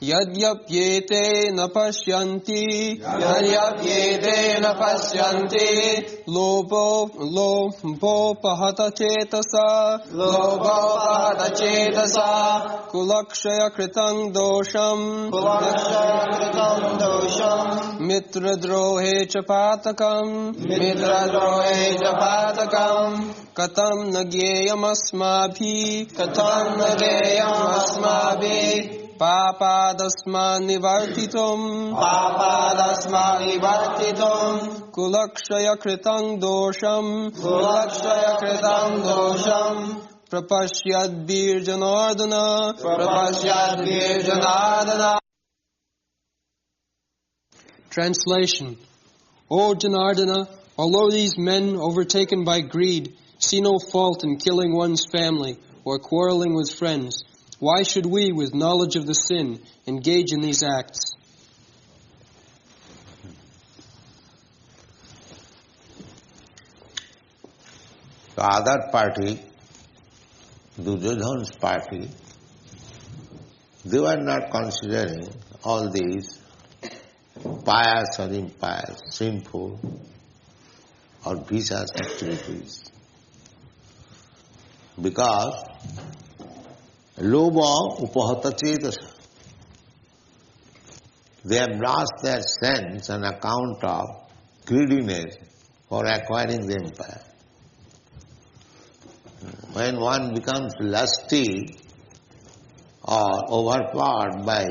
Yadyapyete na pashyanti Lobo pahata cetasa Kulakshaya kritang dosham Mitra drohe chapatakam Katam nagyayam asmabhi Papadasma nivartitum Kulakshaya kritang dosham Prapashyad bir janardana Translation. O Janardana, although these men overtaken by greed see no fault in killing one's family or quarreling with friends, why should we, with knowledge of the sin, engage in these acts? The other party, Duryodhana's party, they were not considering all these pious or impious, sinful or vicious activities. Because Lobha upahata cetasa. They have lost their sense on account of greediness for acquiring the empire. When one becomes lusty or overpowered by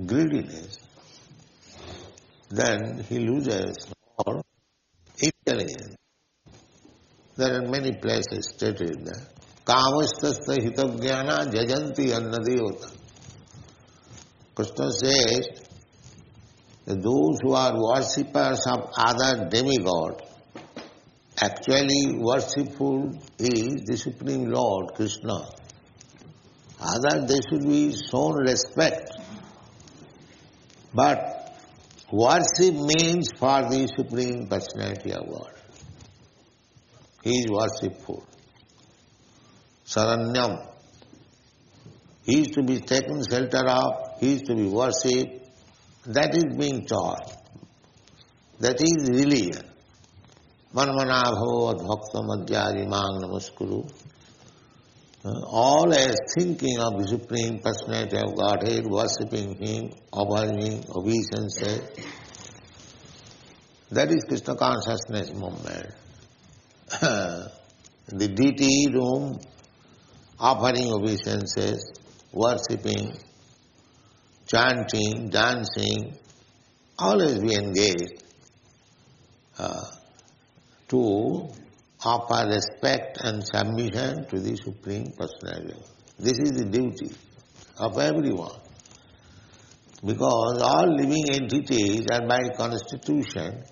greediness, then he loses all intelligence. There are many places stated there. Kamastasya hitavjnana jajanti annadevata. Krishna says that those who are worshippers of other demigods, actually worshipful is the Supreme Lord Krishna. Other they should be shown respect. But worship means for the Supreme Personality of God. He is worshipful. Saranyam. He is to be taken shelter of, he is to be worshipped. That is being taught. That is religion. Manmanabho adbhaktam adhyadi mang namaskuru. Always thinking of the Supreme Personality of Godhead, worshipping Him, offering obeisances. That is Krishna consciousness movement. The deity room, offering obeisances, worshipping, chanting, dancing, always be engaged to offer respect and submission to the Supreme Personality. This is the duty of everyone. Because all living entities are by constitution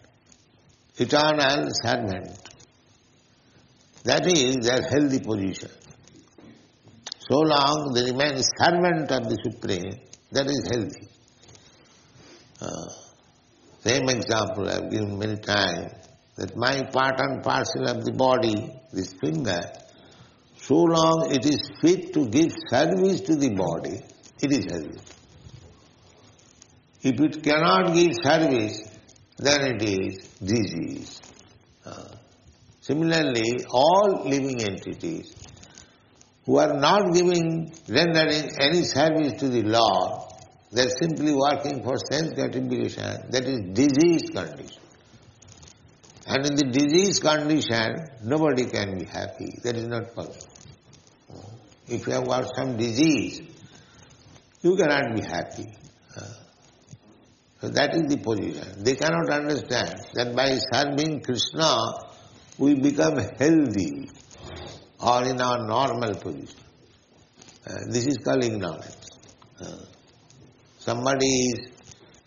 eternal servant. That is their healthy position. So long they remain servant of the Supreme, that is healthy. Same example I have given many times, that my part and parcel of the body, this finger, so long it is fit to give service to the body, it is healthy. If it cannot give service, then it is disease. Similarly, all living entities who are not rendering any service to the Lord, they are simply working for sense gratification, that is diseased condition. And in the diseased condition, nobody can be happy. That is not possible. If you have got some disease, you cannot be happy. So that is the position. They cannot understand that by serving Krishna, we become healthy or in our normal position. This is called ignorance. Somebody is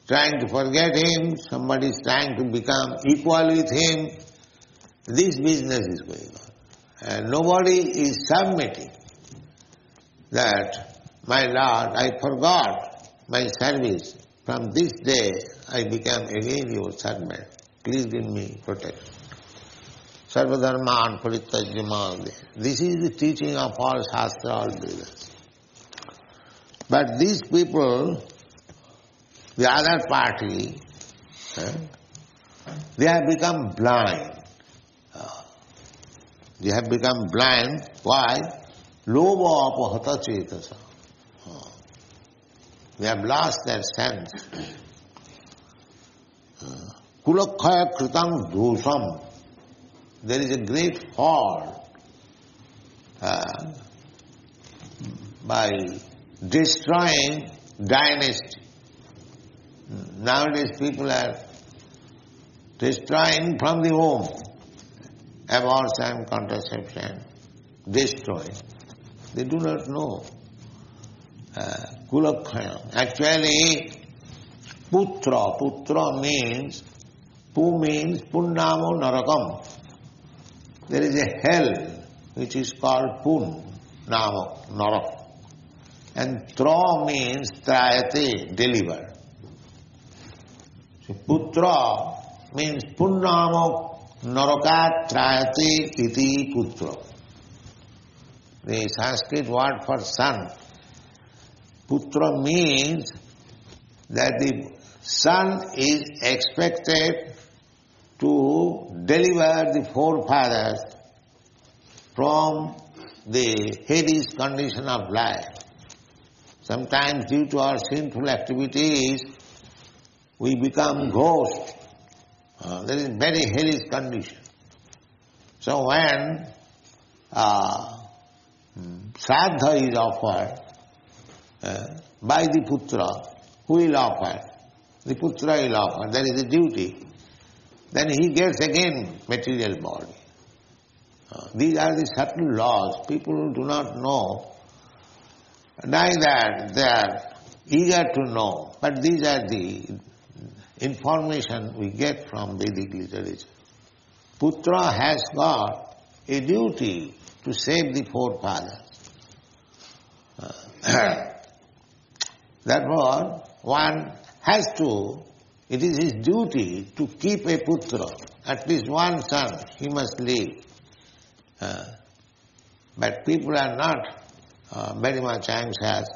trying to forget him, somebody is trying to become equal with him. This business is going on. And nobody is submitting that, my Lord, I forgot my service. From this day I become again your servant. Please give me protection. Sarvadharman parityajya māde. This is the teaching of all Shastra, all Vedas. But these people, the other party, they have become blind. They have become blind. Why? Lobha apahata cetasa. They have lost their sense. Kulakhaya kritam dosham. There is a great fault by destroying dynasty. Nowadays people are destroying from the home. Abortion, contraception, destroy. They do not know. Kulakhaya. Actually, putra means, pu means punnamo narakam. There is a hell which is called pun, namo, narak. And tra means trayate, deliver. So putra means punnamo narakat trayate iti putra. The Sanskrit word for son. Putra means that the son is expected to deliver the forefathers from the Hades condition of life. Sometimes due to our sinful activities, we become ghosts. There is very hellish condition. So when Shraddha is offered by the putra, who will offer? The putra will offer. There is a duty. Then he gets again material body. These are the subtle laws. People do not know. Neither they are eager to know. But these are the information we get from Vedic literature. Putra has got a duty to save the forefathers. Therefore, one has to, it is his duty to keep a putra, at least one son, he must live. But people are not very much anxious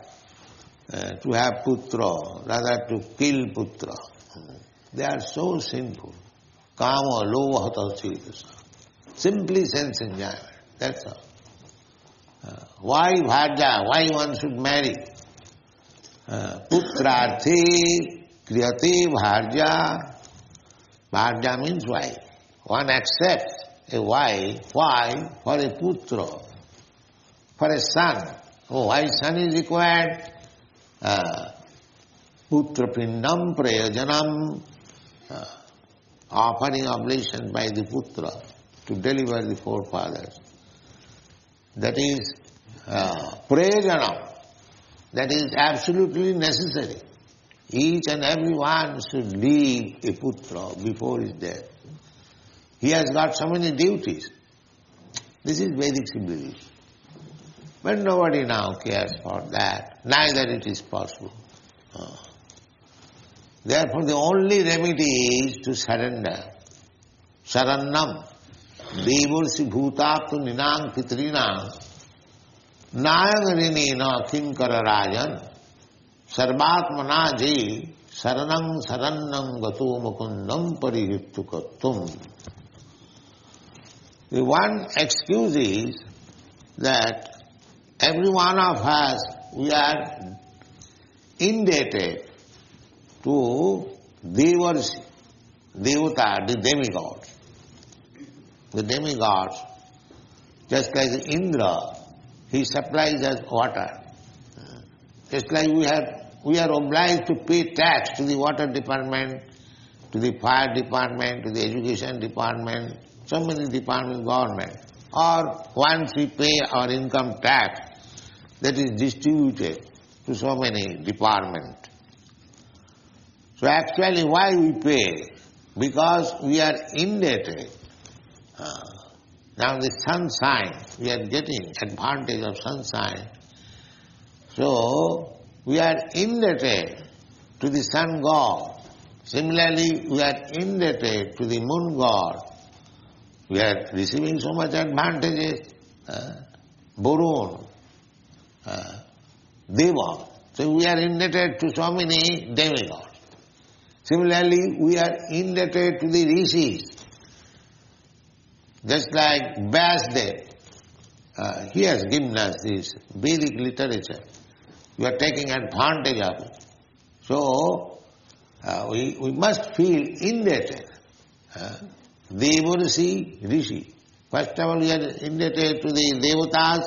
to have putra, rather to kill putra. They are so sinful. Kama, lova, hata, simply sense enjoyment, that's all. Why bhaja? Why one should marry? Putrarthi kriyate bharja. Bharja means wife. One accepts a wife. Why? For a putra, for a son. Oh, why son is required? Putra pindam prayojanam, offering oblation by the putra to deliver the forefathers. That is prayojanam. That is absolutely necessary. Each and every one should leave a putra before his death. He has got so many duties. This is Vedic civilization. But nobody now cares for that. Neither it is possible. Therefore the only remedy is to surrender. Sarannam. Devursi bhutaptu ninang pitrinam. Nayangarinena kinkara rajan. Sarvatmana ji saranam sarannam gato mukundam parihittukattum. The one excuse is that every one of us, we are indebted to Devarsi, Devata, the demigods. The demigods, just like Indra, he supplies us water. Just like we are obliged to pay tax to the water department, to the fire department, to the education department, so many departments government. Or once we pay our income tax, that is distributed to so many departments. So actually why we pay? Because we are indebted. Now the sunshine, we are getting advantage of sunshine. So we are indebted to the sun god. Similarly, we are indebted to the moon god. We are receiving so much advantages. Varun, Deva. So we are indebted to so many demigods. Similarly, we are indebted to the rishis. Just like Vyasdev, he has given us this Vedic literature. We are taking advantage of it. So, we must feel indebted. Devarsi, Rishi. First of all, we are indebted to the Devatas,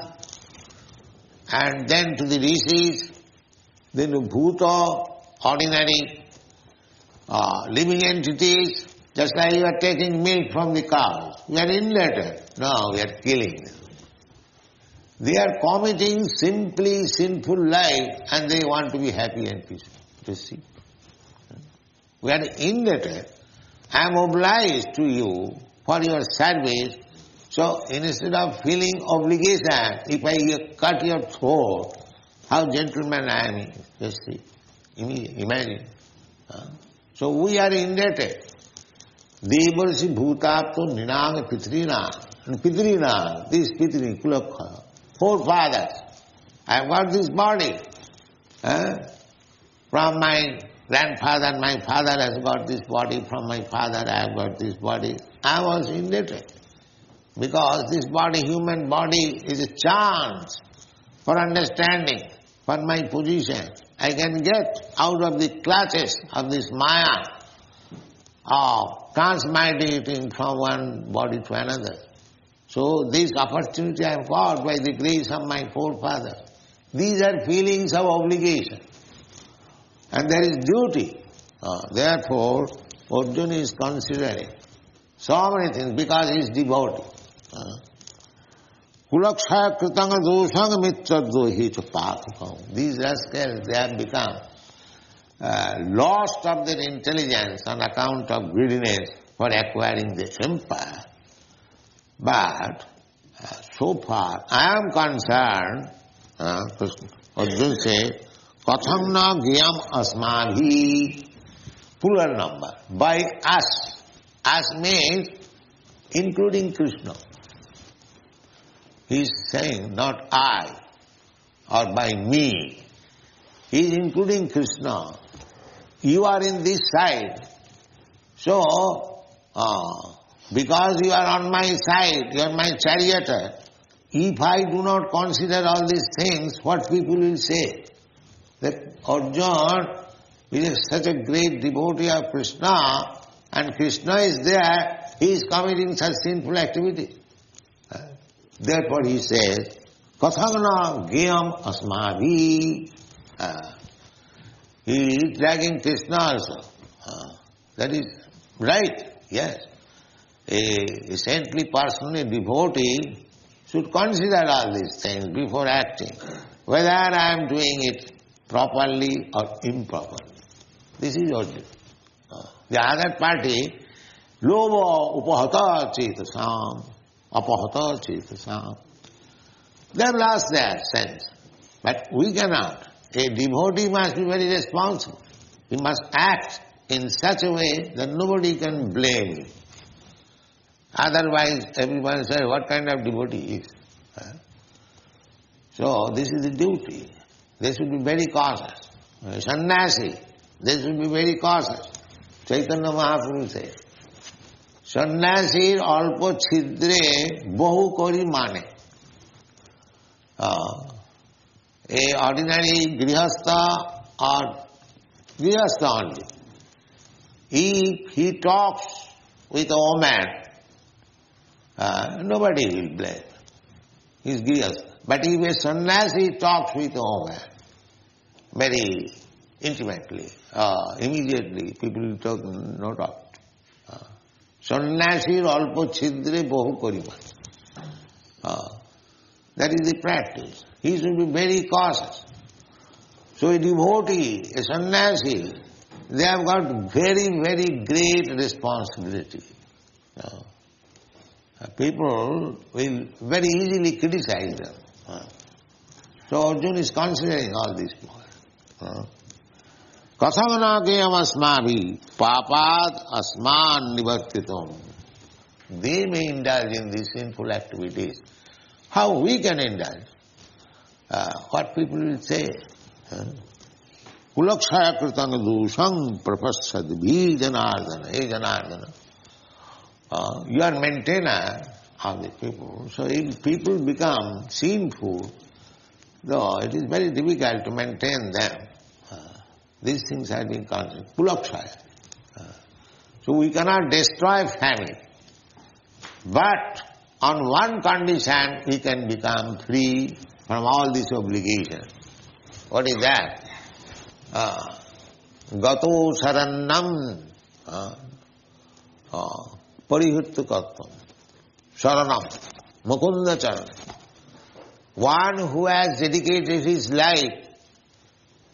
and then to the Rishis, then to Bhuta, ordinary living entities. Just like you are taking milk from the cows. We are indebted. No, we are killing them. They are committing simply sinful life and they want to be happy and peaceful. You see? We are indebted. I am obliged to you for your service. So instead of feeling obligation, if I cut your throat, how gentleman I am. Just see. Imagine. So we are indebted. Devarsi bhutapto ninang pitrina. Pitrina, this pitri, kulakha. Forefathers. I have got this body. From my grandfather, my father has got this body. From my father, I have got this body. I was indebted. Because this body, human body, is a chance for understanding, for my position. I can get out of the clutches of this maya of transmigrating from one body to another. So this opportunity I have got by the grace of my forefathers. These are feelings of obligation. And there is duty. Therefore, Arjuna is considering so many things because he is devotee. Kulakshaya kritanga dosanga mitradrohi chapakam. These rascals, they have become lost of their intelligence on account of greediness for acquiring the empire. But so far, I am concerned, Arjuna says, katham na gyam asmabhi, plural number, by us. Us means including Krishna. He is saying not I or by me. He is including Krishna. You are in this side. So, because you are on my side, you are my charioteer, if I do not consider all these things, what people will say? That Arjuna is such a great devotee of Krishna, and Krishna is there, he is committing such sinful activity. Therefore he says, Kathagana gyam asmabhi. He is dragging Krishna also. That is right, yes. A saintly person, a devotee, should consider all these things before acting, whether I am doing it properly or improperly. This is Arjuna. The other party, lovo upahata chetasam, apahata chetasam. They have lost their sense. But we cannot. A devotee must be very responsible. He must act in such a way that nobody can blame him. Otherwise, everyone says, what kind of devotee he is? So, this is the duty. They should be very cautious. Sannyasi, they should be very cautious. Chaitanya Mahaprabhu says, Sannyasir alpo chhidre bahu kori mane. A ordinary grihastha or grihastha only, if he talks with a woman, nobody will blame. He is grihastha. But if a sannyasi talks with a woman very intimately, immediately, people will talk, no doubt. Sannyasir alpo chhidre bahu kori mane. That is the practice. He should be very cautious. So a devotee, a sannyasi, they have got very, very great responsibility. People will very easily criticize them. So Arjuna is considering all these points. Kathavanagayam asmavi papad asman nivartitam. They may indulge in these sinful activities. How we can indulge? What people will say? kulakshaya kritanga dusang prapassad bhi janardana. Hey Janardana, you are maintainer of the people. So if people become sinful, though it is very difficult to maintain them. These things have been considered. Kulakshaya. So we cannot destroy family. But on one condition we can become free from all these obligations. What is that? Gato sarannam parihuttu kattam. Saranam. Mukunda charan. One who has dedicated his life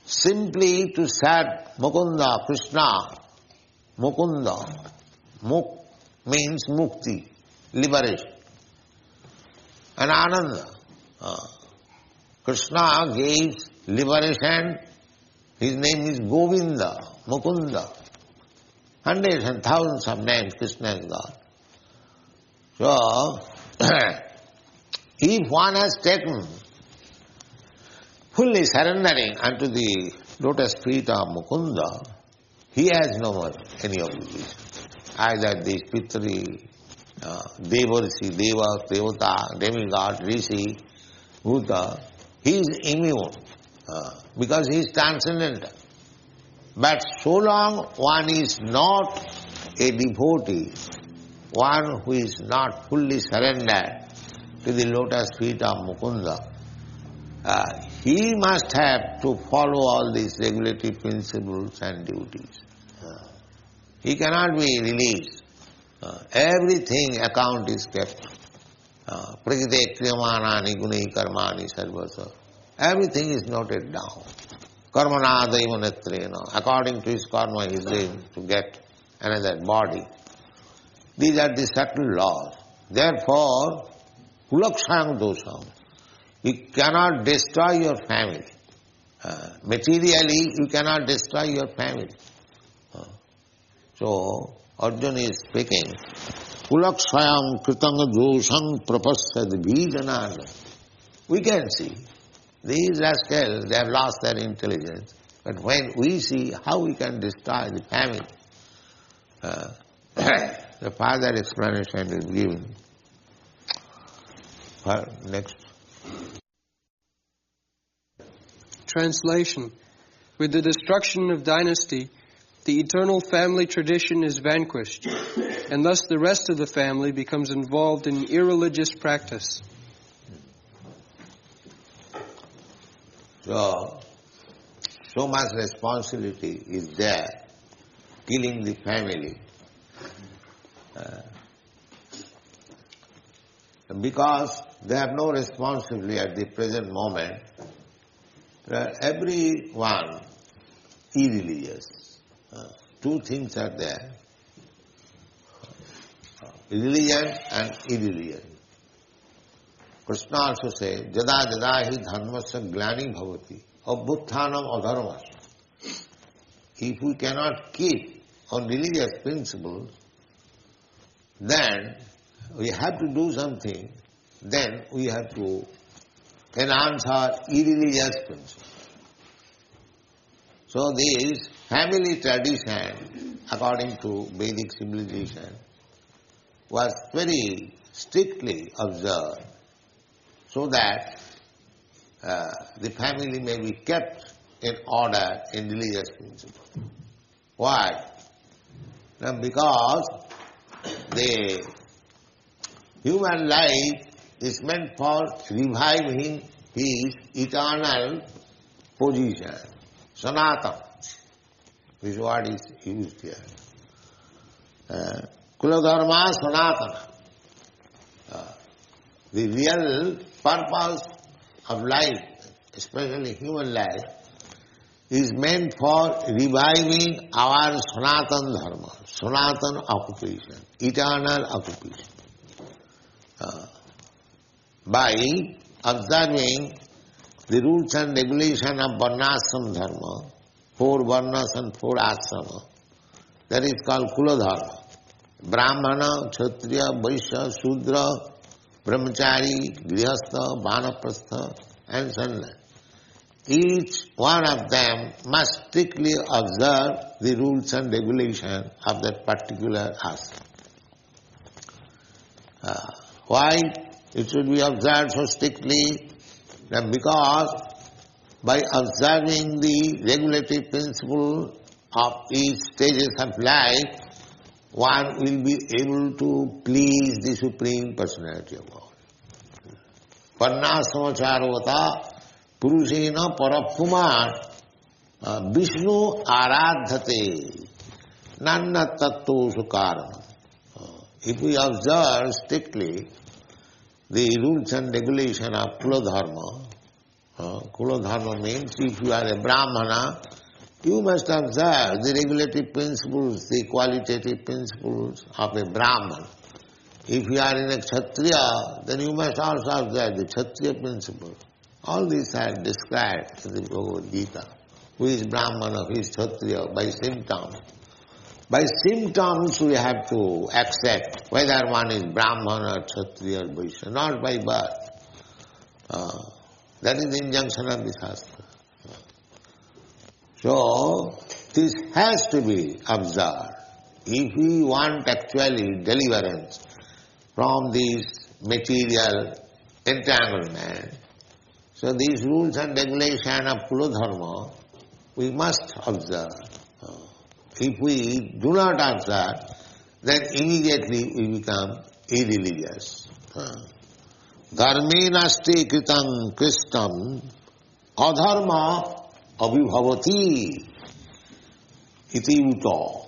simply to serve Mukunda, Krishna. Mukunda. Muk means mukti, liberation. And Ananda. Krishna gives liberation. His name is Govinda, Mukunda. Hundreds and thousands of names Krishna has got. So, if one has taken fully surrendering unto the lotus feet of Mukunda, he has no more any obligation. Either these Pitri, Devarsi, Deva, Devata, demigod, Rishi, Bhuta, he is immune because he is transcendental. But so long one is not a devotee, one who is not fully surrendered to the lotus feet of Mukunda, he must have to follow all these regulatory principles and duties. He cannot be released. Everything account is kept. Prakite kriyamanani gunai karmani sarvasa. Everything is noted down. Karmana daivanetrena. According to his karma he is going to get another body. These are the subtle laws. Therefore, kulakshayam dosam. You cannot destroy your family. Materially, you cannot destroy your family. So, Arjuna is speaking, kulakshayam kritanga dosam prapassad bhijanana. We can see, these rascals, they have lost their intelligence. But when we see how we can destroy the family, the further explanation is given. Next. Translation. With the destruction of dynasty, the eternal family tradition is vanquished, and thus the rest of the family becomes involved in irreligious practice. So much responsibility is there, killing the family. Because they have no responsibility at the present moment, everyone irreligious. Two things are there, religion and irreligion. Krishna also says, Jada jada hi dharmasya glani bhavati abhutthanam adharmas. If we cannot keep on religious principles, then we have to do something, then we have to enhance our irreligious principles. So this family tradition, according to Vedic civilization, was very strictly observed so that the family may be kept in order in religious principles. Why? Now because the human life is meant for reviving his eternal position. Sanatana. This word is used here. Kuladharma Sanatana. The real purpose of life, especially human life, is meant for reviving our Sanatana Dharma, Sanatana occupation, eternal occupation. By observing the rules and regulation of Varnashram Dharma, 4 Varnas and 4 Ashrama, that is called Kula Dharma. Brahmana, Kshatriya, Vaishya, Shudra, Brahmachari, Grihastha, Vanaprastha and Sannyas. each one of them must strictly observe the rules and regulations of that particular ashram. Why it should be observed so strictly? Because by observing the regulative principle of each stages of life, one will be able to please the Supreme Personality of God. Varnasramacharvata purushena parapuman Vishnu aradhate nanna tatto sukaranam. If we observe strictly the rules and regulation of Kula Dharma, Kula Dharma means if you are a Brahmana, you must observe the regulative principles, the qualitative principles of a Brahman. If you are in a Kshatriya, then you must also observe the Kshatriya principles. All these are described in the Bhagavad-gītā. Who is Brahmana, who is Kshatriya, by symptoms. By symptoms we have to accept whether one is Brahman or Kshatriya or Vaishya, not by birth. That is the injunction of the Shastra. So, this has to be observed. If we want actually deliverance from this material entanglement, so these rules and regulations of Kula Dharma, we must observe. If we do not observe, then immediately we become irreligious. Dharme nasti kritam kristam adharma abhibhavati iti uto.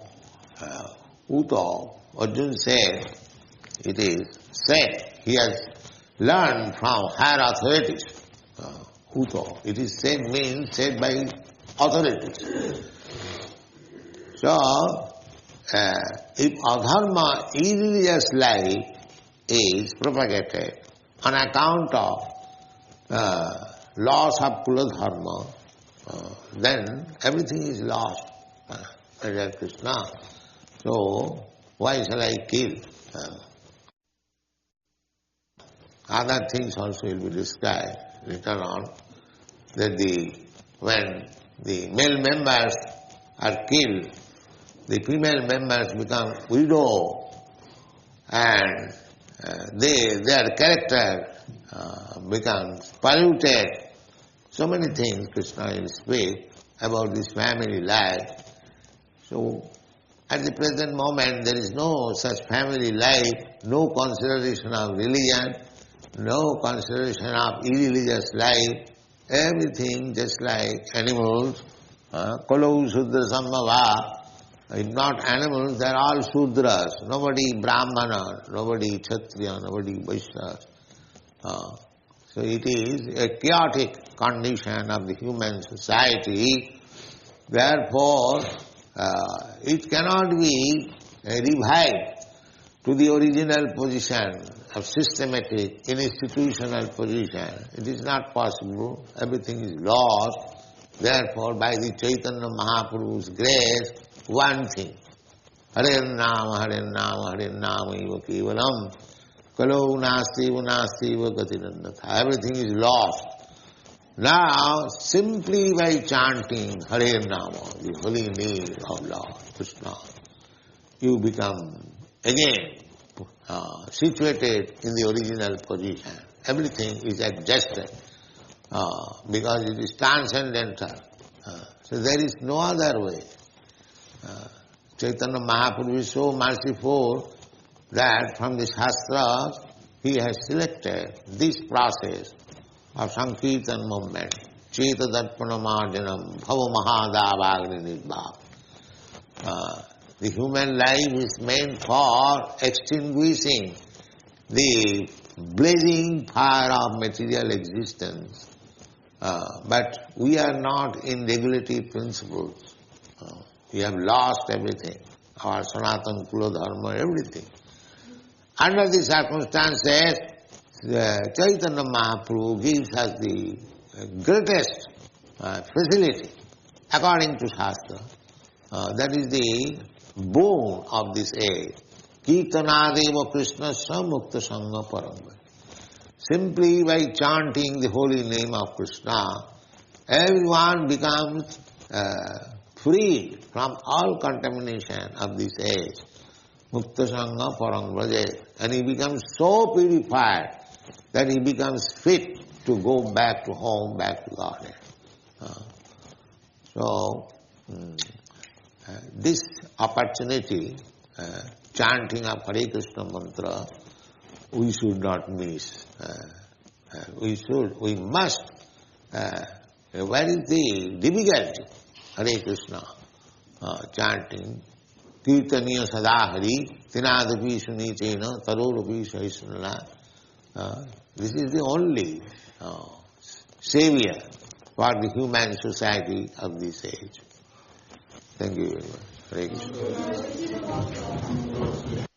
Uto, Arjuna said, it is said, he has learned from higher authorities. Uto, it is said means said by authorities. So, if adharma, irreligious life is propagated on account of loss of Kula Dharma, then everything is lost. Krishna. So, why shall I kill? Other things also will be described later on, that when the male members are killed, the female members become widow, and their character becomes polluted. So many things Krishna will speak about this family life. So, at the present moment there is no such family life, no consideration of religion, no consideration of irreligious life, everything just like animals. Kalau Sudra Sambhava. If not animals, they are all Sudras. Nobody Brahmana, nobody Kshatriya, nobody Vaishya. So it is a chaotic condition of the human society. Therefore, it cannot be revived to the original position of systematic, institutional position. It is not possible. Everything is lost. Therefore, by the Chaitanya Mahaprabhu's grace, one thing. Hare Nama, Hare Nama, Hare Nama eva kevalam. Kalau nasti eva nasti eva gatinandata. Everything is lost. Now, simply by chanting Hare Nama, the holy name of Lord Krishna, you become again situated in the original position. Everything is adjusted because it is transcendental. So there is no other way. Chaitanya Mahaprabhu is so merciful that from the Shastras he has selected this process of Sankirtan movement, Cheta Darpana Marjanam, Bhava Mahadavagni Nirbhav. The human life is meant for extinguishing the blazing fire of material existence. But we are not in regulative principles. We have lost everything, our Sanatana Kula Dharma, everything. Under these circumstances, Chaitanya Mahaprabhu gives us the greatest facility according to Shastra. That is the boon of this age. Kirtanadeva Krishna Samukta Sangha Parambhai. Simply by chanting the holy name of Krishna, everyone becomes freed from all contamination of this age. Mukta Sangha Parang Vrajet. And he becomes so purified that he becomes fit to go back to home, back to Godhead. This opportunity, chanting of Hare Krishna mantra, we should not miss. We must. Where is the difficulty? Hare Krishna chanting. Kirtaniya sada hari, tinadapi sunichena, tarorapi sahisnala. This is the only savior for the human society of this age. Thank you very much. Hare Krishna.